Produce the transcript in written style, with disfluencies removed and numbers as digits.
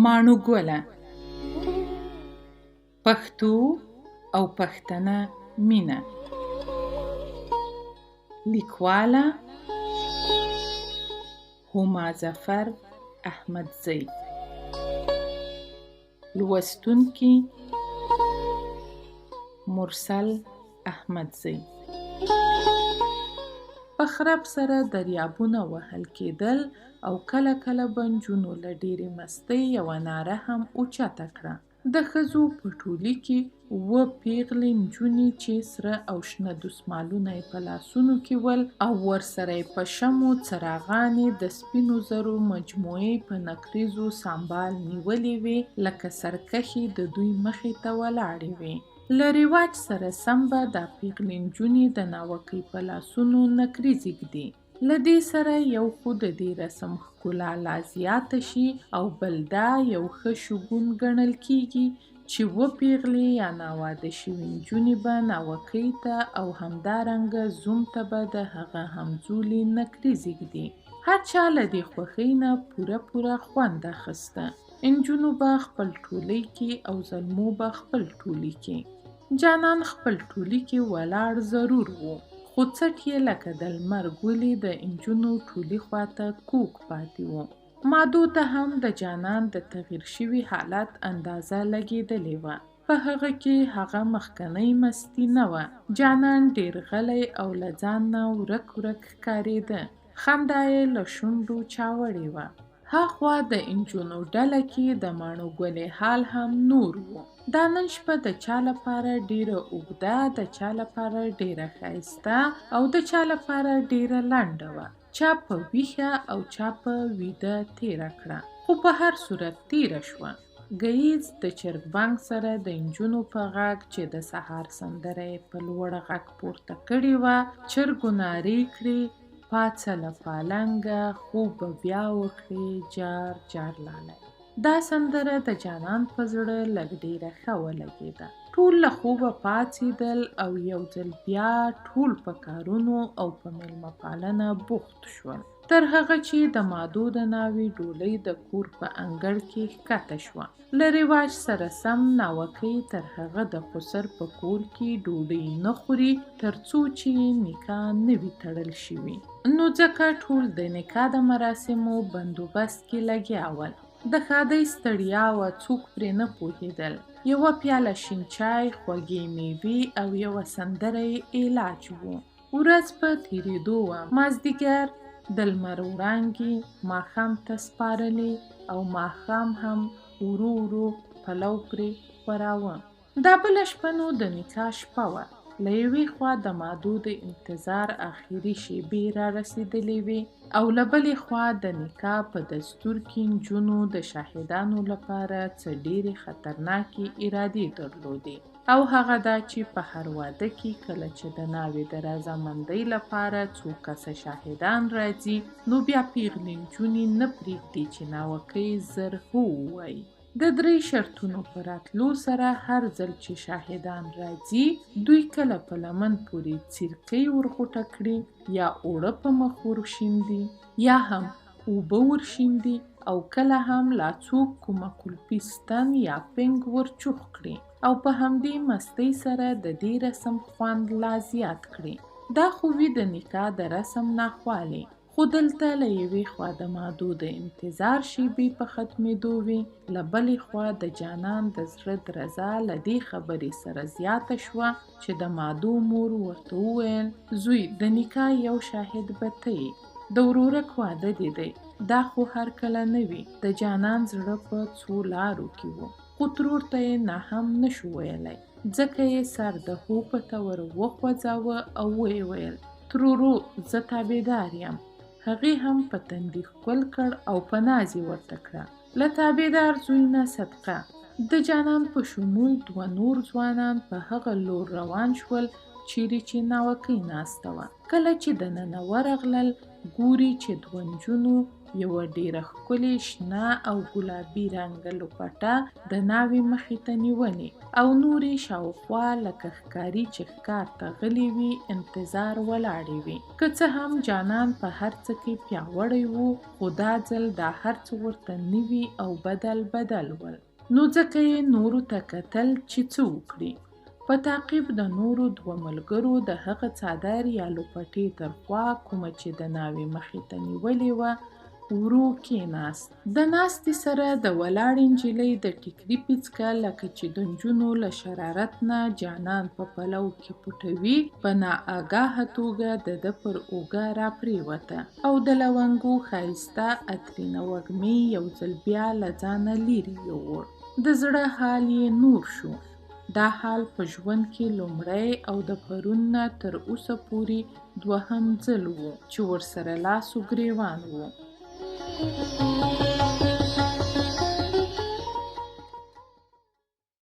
ماڼوګله پښتو او پښتنه مینه. لیکواله هما ظفر احمدزی. لوستونکی مرسل احمدزی. په خرپ سره دریابونه وهل کېدل او کله کله به نجونو له ډېرې مستۍ یوه ناره هم اوچته کړه. د ښځو په ټولي کې 7 پیغلې نجونې چې سره او شنه دسمالونه یې په لاسونو کې ول او ورسره یې په شمو څراغانې د سپینو زرو مجموعې په نکریزو سمبال نیولې وې، لکه سرکښې د دوی مخې ته ولاړې وې. له رواج سره سم به دا پیغلې نجونې د ناوکۍ په لاسونو نکریزې ږدي. له دې سره یو خو د دې رسم ښکلا لا زیاته شي او بل دا یو ښه شګون ګڼل کېږي چې 7 پیغلې یا ناواده شوې نجونې به ناوکۍ ته او همدارنګه زوم ته به د هغه همزولي نکریزې ږدي. هر چا له دې خوښۍ نه پوره خوند اخیسته. نجونو به خپل ټولۍ کې او زلمو به خپل ټولي کې. جانان خپل ټولي کې ولاړ ضرور و، خو څټ یې لکه د لمر ګلې د نجونو ټولي خواته کوږ پاتې و. مادو ته هم د جانان د تغییر شوي حالت اندازه لګېدلې وه. په هغه کې هغه مخکنۍ مستی نه وه. جانان ډېر غلی او له ځان نه ورک ښکارېده. خندا یې له شونډو چاوړې وه. هاخوا د نجونو ډله کې د ماڼوګلې حال هم نور و. دا نن شپه د چا لپاره ډېره اوږده، د چا لپاره ډېره ښایسته او د چا لپاره ډېره لنډه وه. چا په ویښه او چا په ویده تېره کړه، خو په هر صورت تېره شوه. ګهیځ د چرګ بانګ سره د نجونو په غږ چې د سهار سندره یې په لوړ غږ پورته کړې وه، چرګو نارې کړې: پاڅه له پالنګه، خوب به بیا وکړې جار جار لالی. دا سندره د جانان په زړه لږ ډېره ښه ولګېده. ټول له خوبه پاڅېدل او یو ځل بیا ټول په کارونو او په میلمه پالنه بوخت شول، تر هغه چې د مادو د ناوې ډولۍ د کور په انګړ کې ښکته شوه. له رواج سره سم ناوکۍ تر هغه د خسر په کور کې ډوډۍ نه خوري تر څو چې نکاح نه وي تړل شوي. نو ځکه ټول د نکاح د مراسمو بندوبست کې لګیا ول. د ښادۍ ستړیا وه، څوک پرې نه پوهېدل. یوه پیاله شین چای، خوږې میوې او یوه سندره یې علاج و. ورځ په تېرېدو وه. مازدیګر د لمر وړانګې ماښام ته سپارلې او ماښام هم ورو پلو پرې خوراوه. دا بله شپه نو د نکاح شپه وه. له یوې خوا د مادو د انتظار آخري شېبې را رسېدلې وې او له بلې خوا د نکاح په دستور کې نجونو د شاهدانو لپاره څه ډېرې خطرناکې ارادې درلودې، او هغه دا چې په هر واده کې کله چې د ناوې د رضامندۍ لپاره څو کسه شاهدان راځي، نو بیا پیغلې نجونې نه پرېږدي چې ناوکۍ زر هو ووایي. د 3 شرطونو په راتلو سره هر ځل چې شاهدان راځي، دوی کله په لمن پورې څیرکۍ ورغوټه کړي، یا اوړه په مخ ورشیندي، یا هم اوبه ورشیندي، او کله هم لا څوک کومه کلفي ستن یا پنګ ورچوخ کړي، او په همدې مستۍ سره د دې رسم خوند لا زیات کړي. دا خو وي د نکاح د رسم ناخوالې. خو دلته له یوې خوا د مادو د انتظار شېبې په ختمېدو وې، له بلې خوا د جانان د زړه درزا له دې خبرې سره زیاته شوه چې د مادو مور ورته وویل: زوی، د نکاح یو شاهد به ته یې. د ورورک واده دې دی. دا خو هر کله نه وي. د جانان زړه په څو لارو کې و، خو ترور ته یې نه هم نشو ویلی، ځکه یې سر د هو په تور وخوځاوه او ویې ویل: ترورو، زه تابعدار یم. هغې هم په تندي ښکل کړ او په ناز یې ورته کړه: له تابعدار زوی نه صدقه. د جانان په شمول 2 نور ځوانان په هغه لور روان شول چیرې چې ناوکۍ ناسته وه. کله چې دننه ورغلل، ګوري چې 2 نجونو یوه ډیره ښکلې شنه او ګلابي رنګه لوپټه د ناوې مخې ته نیولې او نورې شاوخوا لکه ښکاري چې ښکار ته غلې وي انتظار ولاړې وي. که څه هم جانان په هر څه کې پیاوړی و، خو دا ځل دا هر څه ورته نوي او بدل ول. نو ځکه یې نورو ته کتل چې څه وکړي. په تعقیب د نورو دوه ملګرو د هغه څادر یا لوپټې تر خوا کومه چې د ناوې مخې ته نیولې وه ورو کېناست. د ناستې سره د ولاړې نجلۍ د ټیکري پیڅکه لکه چې د نجونو له شرارت نه جانان په پلو کې پټوي په ناآګاهه توګه د ده پر اوږه راپرېوته او د لونګو ښایسته عطرینه وږمې یو ځل بیا له ځانه لرې یووړ. د زړه حال یې نور شو. دا حال په ژوند کې لومړی او د پرون نه تر اوسه پورې دوهم ځل و چې ورسره لاس و ګرېوان و.